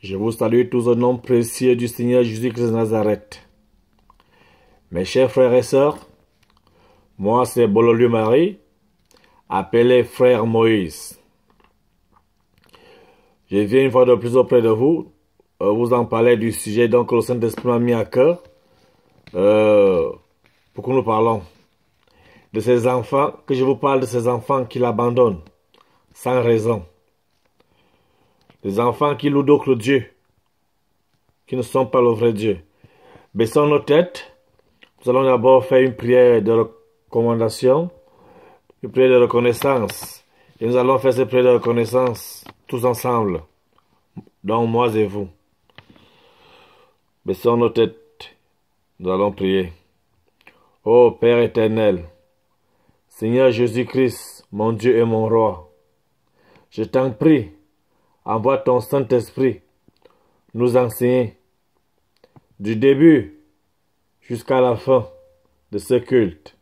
Je vous salue tous au nom précieux du Seigneur Jésus-Christ de Nazareth. Mes chers frères et sœurs, moi c'est Bololiu Marie, appelé frère Moïse. Je viens une fois de plus auprès de vous, vous en parler du sujet donc que le Saint-Esprit m'a mis à cœur, pour que nous parlons de ces enfants, que je vous parle de ces enfants qui l'abandonnent sans raison. Des enfants qui louent d'autres dieux, qui ne sont pas le vrai Dieu. Baissons nos têtes. Nous allons d'abord faire une prière de recommandation, une prière de reconnaissance. Et nous allons faire cette prière de reconnaissance tous ensemble, donc moi et vous. Baissons nos têtes. Nous allons prier. Ô Père éternel, Seigneur Jésus-Christ, mon Dieu et mon roi, je t'en prie, envoie ton Saint-Esprit nous enseigner du début jusqu'à la fin de ce culte.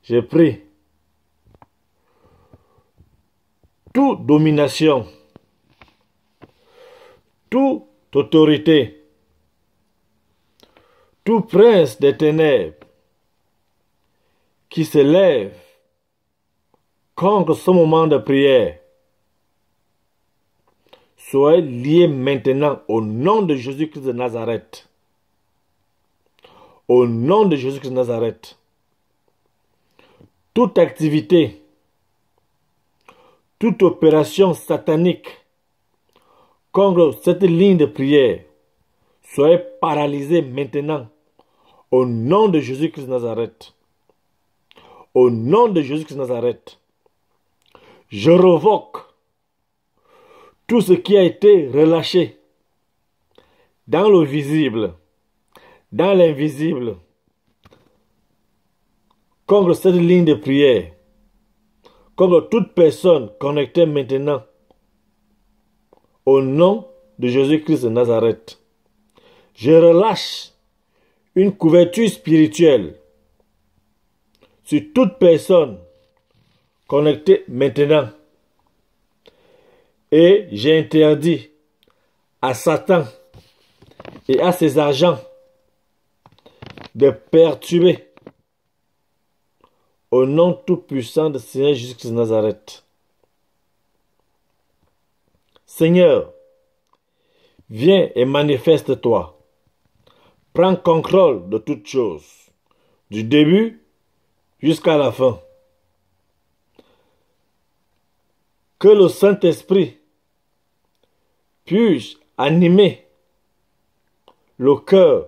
Je prie toute domination, toute autorité, tout prince des ténèbres qui se lève contre ce moment de prière soit lié maintenant au nom de Jésus-Christ de Nazareth. Au nom de Jésus-Christ de Nazareth. Toute activité, toute opération satanique contre cette ligne de prière soit paralysée maintenant au nom de Jésus-Christ de Nazareth. Au nom de Jésus-Christ de Nazareth. Je revoque tout ce qui a été relâché dans le visible, dans l'invisible, contre cette ligne de prière, contre toute personne connectée maintenant, au nom de Jésus-Christ de Nazareth. Je relâche une couverture spirituelle sur toute personne connectée maintenant. Et j'ai interdit à Satan et à ses agents de perturber au nom tout-puissant de Seigneur Jésus-Christ de Nazareth. Seigneur, viens et manifeste-toi. Prends contrôle de toutes choses, du début jusqu'à la fin. Que le Saint-Esprit puisse animer le cœur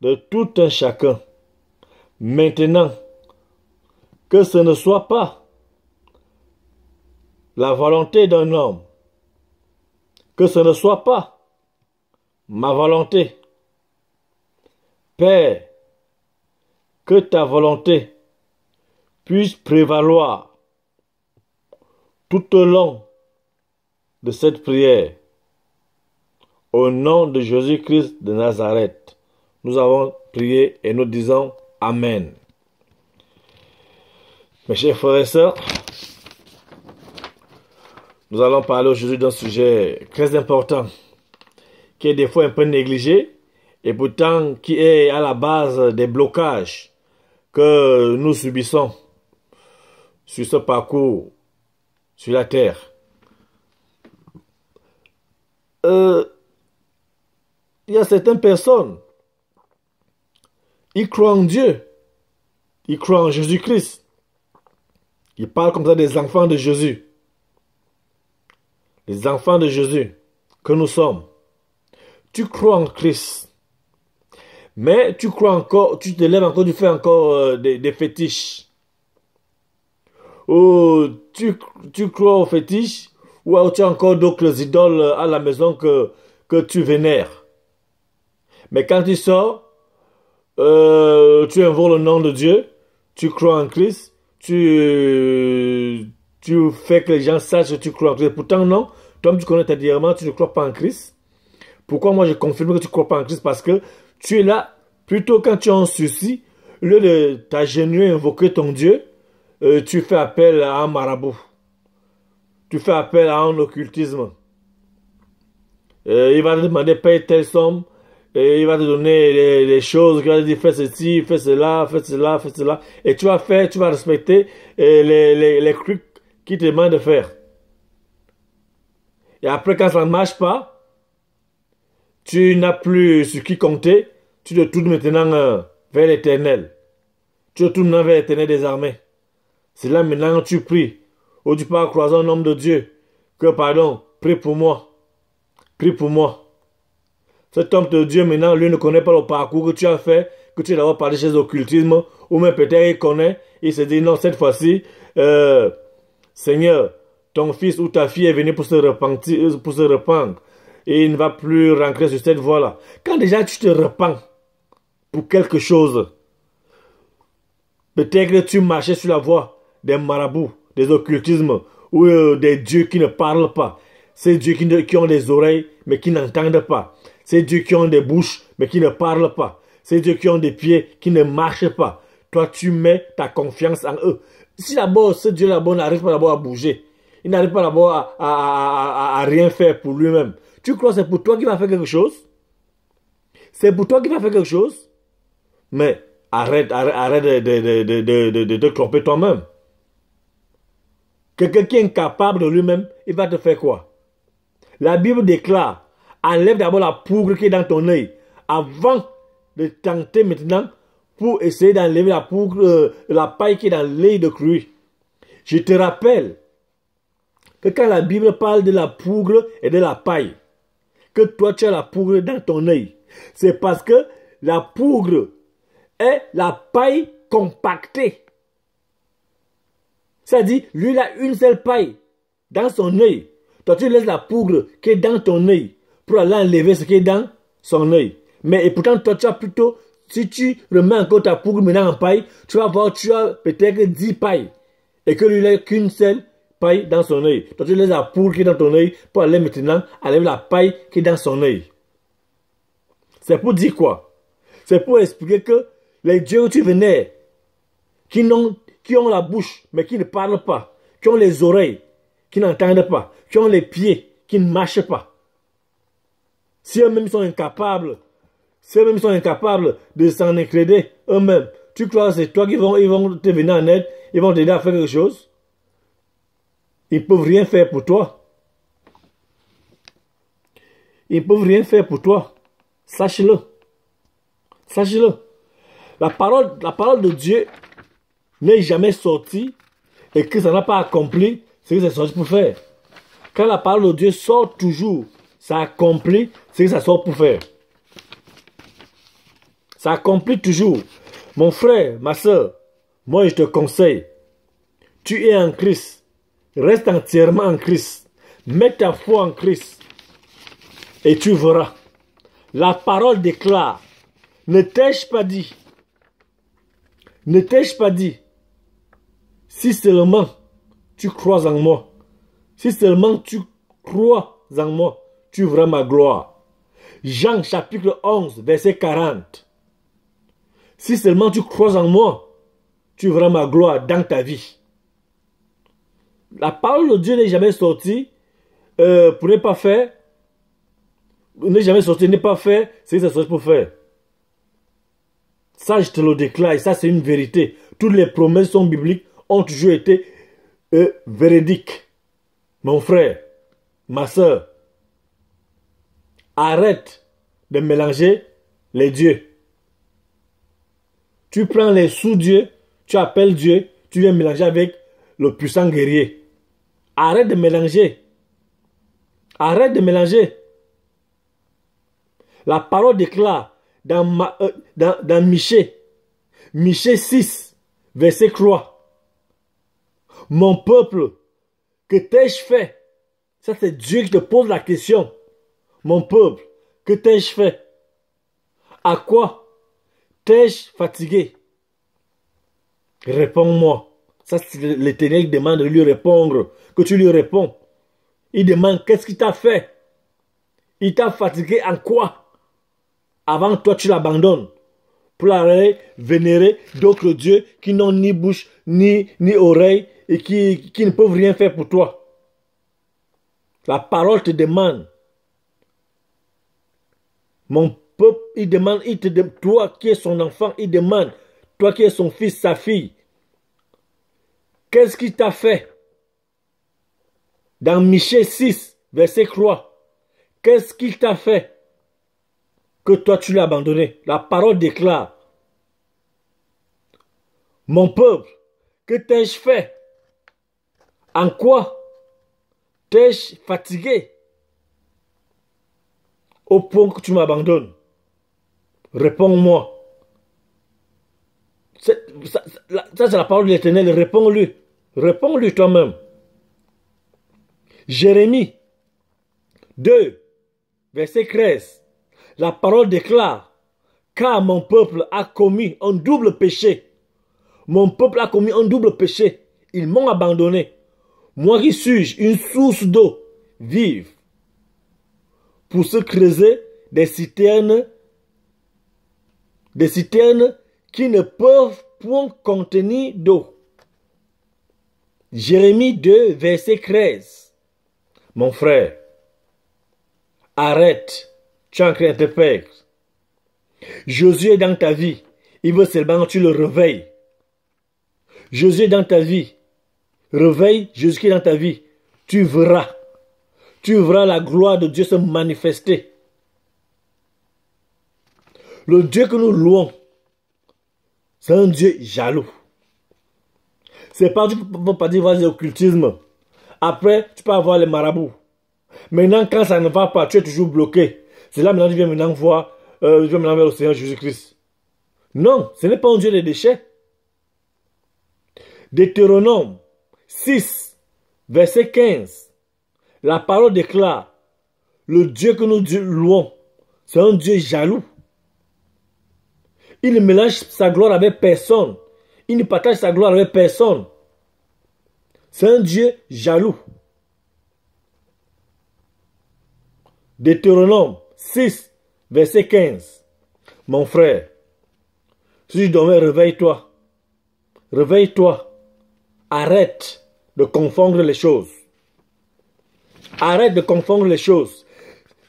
de tout un chacun. Maintenant, que ce ne soit pas la volonté d'un homme, que ce ne soit pas ma volonté. Père, que ta volonté puisse prévaloir tout au long de cette prière. Au nom de Jésus-Christ de Nazareth, nous avons prié et nous disons Amen. Mes chers frères et sœurs, nous allons parler aujourd'hui d'un sujet très important, qui est des fois un peu négligé, et pourtant qui est à la base des blocages que nous subissons sur ce parcours sur la terre. Il y a certaines personnes, ils croient en Dieu, ils croient en Jésus-Christ. Ils parlent comme ça des enfants de Jésus. Les enfants de Jésus que nous sommes. Tu crois en Christ. Mais tu crois encore, tu te lèves encore, tu fais encore des fétiches. Ou tu crois aux fétiches, ou tu as encore d'autres idoles à la maison que tu vénères. Mais quand tu sors, tu invoques le nom de Dieu, tu crois en Christ, tu fais que les gens sachent que tu crois en Christ. Pourtant non, toi tu connais ta diamant, tu ne crois pas en Christ. Pourquoi moi je confirme que tu ne crois pas en Christ? Parce que tu es là, plutôt quand tu as un souci, au lieu de t'agenouiller et invoquer ton Dieu, tu fais appel à un marabout. Tu fais appel à un occultisme. Il va te demander paye telle somme. Et il va te donner les choses. Il va te dire fais ceci, fais cela, fais cela, fais cela. Et tu vas faire, tu vas respecter les trucs qu'il te demande de faire. Et après, quand ça ne marche pas, tu n'as plus sur qui compter. Tu te tournes maintenant vers l'Éternel. Tu te tournes maintenant vers l'Éternel des armées. C'est là maintenant que tu pries. Ou tu pars croiser un homme de Dieu. Que pardon, prie pour moi. Prie pour moi. Cet homme de Dieu maintenant, lui ne connaît pas le parcours que tu as fait, que tu as d'abord parlé chez l'occultisme, ou même peut-être il connaît, il se dit non, cette fois-ci, Seigneur, ton fils ou ta fille est venu pour se repentir, pour se rependre, et il ne va plus rentrer sur cette voie-là. Quand déjà tu te repens pour quelque chose, peut-être que tu marchais sur la voie des marabouts, des occultismes, ou des dieux qui ne parlent pas, ces dieux qui ont des oreilles, mais qui n'entendent pas. Ces dieux qui ont des bouches, mais qui ne parlent pas. Ces dieux qui ont des pieds, qui ne marchent pas. Toi, tu mets ta confiance en eux. Si d'abord, ce Dieu là-bas n'arrive pas d'abord à bouger, il n'arrive pas d'abord à rien faire pour lui-même, tu crois que c'est pour toi qu'il va faire quelque chose? C'est pour toi qu'il va faire quelque chose? Mais arrête de te tromper toi-même. Quelqu'un qui est incapable de lui-même, il va te faire quoi? La Bible déclare, enlève d'abord la poudre qui est dans ton œil, avant de tenter maintenant pour essayer d'enlever la poudre, la paille qui est dans l'œil de Christ. Je te rappelle que quand la Bible parle de la poudre et de la paille, que toi tu as la poudre dans ton œil, c'est parce que la poudre est la paille compactée. C'est-à-dire, lui il a une seule paille dans son œil. Toi tu laisses la poudre qui est dans ton œil pour aller enlever ce qui est dans son œil. Mais et pourtant, toi, tu as plutôt, si tu remets encore ta poudre maintenant en paille, tu vas voir, tu as peut-être 10 pailles. Et que lui, il n'a qu'une seule paille dans son œil. Toi, tu laisses la poudre qui est dans ton œil pour aller maintenant enlever la paille qui est dans son œil. C'est pour dire quoi? C'est pour expliquer que les dieux où tu venais, qui ont la bouche, mais qui ne parlent pas, qui ont les oreilles, qui n'entendent pas, qui ont les pieds, qui ne marchent pas. Si eux-mêmes sont incapables, de s'en incréder eux-mêmes, tu crois que c'est toi qui ils vont te venir en aide, ils vont t'aider à faire quelque chose? Ils ne peuvent rien faire pour toi. Ils ne peuvent rien faire pour toi. Sache-le. Sache-le. La parole de Dieu n'est jamais sortie et que ça n'a pas accompli ce que c'est sorti pour faire. Quand la parole de Dieu sort toujours, ça accomplit ce que ça sort pour faire. Ça accomplit toujours. Mon frère, ma soeur, moi je te conseille, tu es en Christ. Reste entièrement en Christ. Mets ta foi en Christ. Et tu verras. La parole déclare. Ne t'ai-je pas dit? Ne t'ai-je pas dit? Si seulement tu crois en moi. Si seulement tu crois en moi. Tu verras ma gloire. Jean chapitre 11, verset 40. Si seulement tu crois en moi, tu verras ma gloire dans ta vie. La parole de Dieu n'est jamais sortie pour ne pas faire. N'est jamais sortie, n'est pas faire ce que c'est sorti pour faire. Ça, je te le déclare, ça c'est une vérité. Toutes les promesses sont bibliques, ont toujours été véridiques. Mon frère, ma soeur, arrête de mélanger les dieux. Tu prends les sous-dieux, tu appelles Dieu, tu viens mélanger avec le puissant guerrier. Arrête de mélanger. Arrête de mélanger. La parole déclare dans Michée 6, verset 3. Mon peuple, que t'ai-je fait? Ça c'est Dieu qui te pose la question. Mon peuple, que t'ai-je fait? À quoi t'ai-je fatigué? Réponds-moi. Ça, c'est l'Éternel qui demande de lui répondre. Que tu lui réponds. Il demande qu'est-ce qu'il t'a fait? Il t'a fatigué en quoi? Avant toi, tu l'abandonnes. Pour aller vénérer d'autres dieux qui n'ont ni bouche, ni oreille et qui ne peuvent rien faire pour toi. La parole te demande Mon peuple, il demande, toi qui es son enfant, il demande, toi qui es son fils, sa fille, qu'est-ce qu'il t'a fait? Dans Michée 6, verset 3, qu'est-ce qu'il t'a fait que toi tu l'as abandonné? La parole déclare, mon peuple, que t'ai-je fait? En quoi t'ai-je fatigué au point que tu m'abandonnes? Réponds-moi. Ça, c'est la parole de l'Éternel. Réponds-lui. Réponds-lui toi-même. Jérémie 2, verset 13. La parole déclare, car mon peuple a commis un double péché. Mon peuple a commis un double péché. Ils m'ont abandonné. Moi qui suis une source d'eau vive pour se creuser des citernes qui ne peuvent point contenir d'eau. Jérémie 2, verset 13. Mon frère, arrête, tu es en train de te perdre. Jésus est dans ta vie, il veut seulement que tu le réveilles. Jésus est dans ta vie, réveille Jésus qui est dans ta vie, tu verras la gloire de Dieu se manifester. Le Dieu que nous louons, c'est un Dieu jaloux. C'est pas, tu ne peux pas dire vas-y l'occultisme. Après, tu peux avoir les marabouts. Maintenant, quand ça ne va pas, tu es toujours bloqué. C'est là maintenant tu viens maintenant voir, tu viens maintenant vers le Seigneur Jésus-Christ. Non, ce n'est pas un Dieu des déchets. Deutéronome 6, verset 15. La parole déclare, le Dieu que nous louons, c'est un Dieu jaloux. Il ne mélange sa gloire avec personne. Il ne partage sa gloire avec personne. C'est un Dieu jaloux. Deutéronome 6, verset 15. Mon frère, si tu dormais, réveille-toi. Réveille-toi. Arrête de confondre les choses. Arrête de confondre les choses.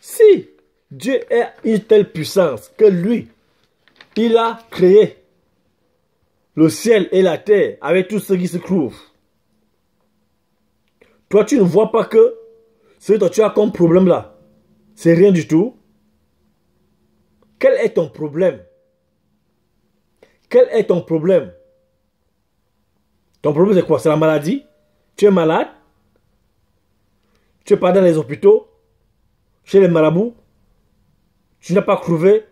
Si Dieu a une telle puissance que lui, il a créé le ciel et la terre avec tout ce qui se trouve. Toi, tu ne vois pas que ce que tu as comme problème là, c'est rien du tout. Quel est ton problème? Quel est ton problème? Ton problème c'est quoi? C'est la maladie? Tu es malade? Tu n'es pas dans les hôpitaux? Chez les marabouts? Tu n'as pas trouvé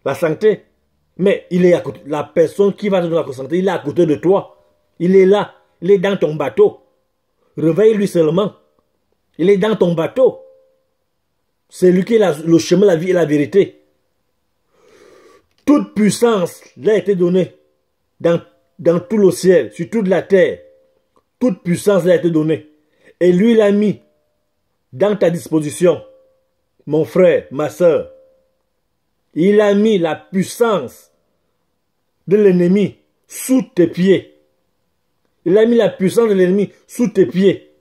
la santé? Mais il est à côté. La personne qui va te donner la santé, il est à côté de toi. Il est là. Il est dans ton bateau. Réveille-lui seulement. Il est dans ton bateau. C'est lui qui est le chemin, la vie et la vérité. Toute puissance lui a été donnée dans tout le ciel, sur toute la terre. Toute puissance lui a été donnée. Et lui, il a mis dans ta disposition, mon frère, ma soeur. Il a mis la puissance de l'ennemi sous tes pieds. Il a mis la puissance de l'ennemi sous tes pieds.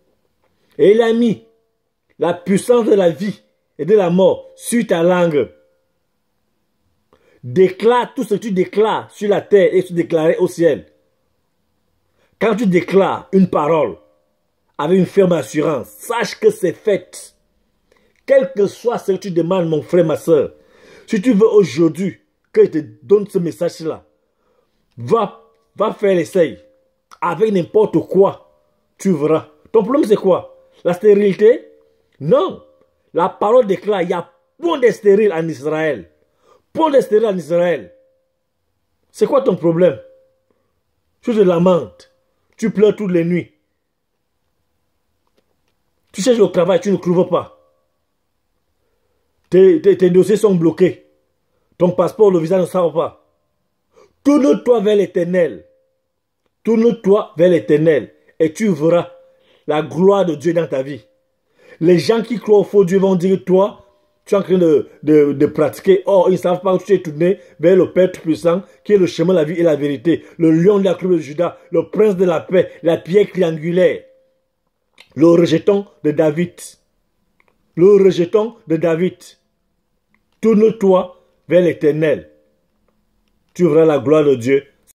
Et il a mis la puissance de la vie et de la mort sur ta langue. Déclare tout ce que tu déclares sur la terre et tu déclares au ciel. Quand tu déclares une parole avec une ferme assurance, sache que c'est fait. Quel que soit ce que tu demandes, mon frère, ma soeur, si tu veux aujourd'hui que je te donne ce message-là, va faire l'essai. Avec n'importe quoi, tu verras. Ton problème, c'est quoi? La stérilité? Non. La parole déclare, il y a point de stérile en Israël. Point de stérile en Israël. C'est quoi ton problème? Tu te lamentes. Tu pleures toutes les nuits. Tu cherches le travail, tu ne trouves pas. Tes dossiers sont bloqués. Ton passeport, le visa ne sort pas. Tourne-toi vers l'Éternel. Tourne-toi vers l'Éternel. Et tu verras la gloire de Dieu dans ta vie. Les gens qui croient au faux Dieu vont dire, toi, tu es en train de pratiquer. Or, ils ne savent pas que tu es tourné vers le Père Tout-Puissant, qui est le chemin, la vie et la vérité. Le lion de la tribu de Juda, le prince de la paix, la pierre triangulaire. Le rejeton de David. Le rejeton de David. tourne-toi vers l'Éternel. Tu verras la gloire de Dieu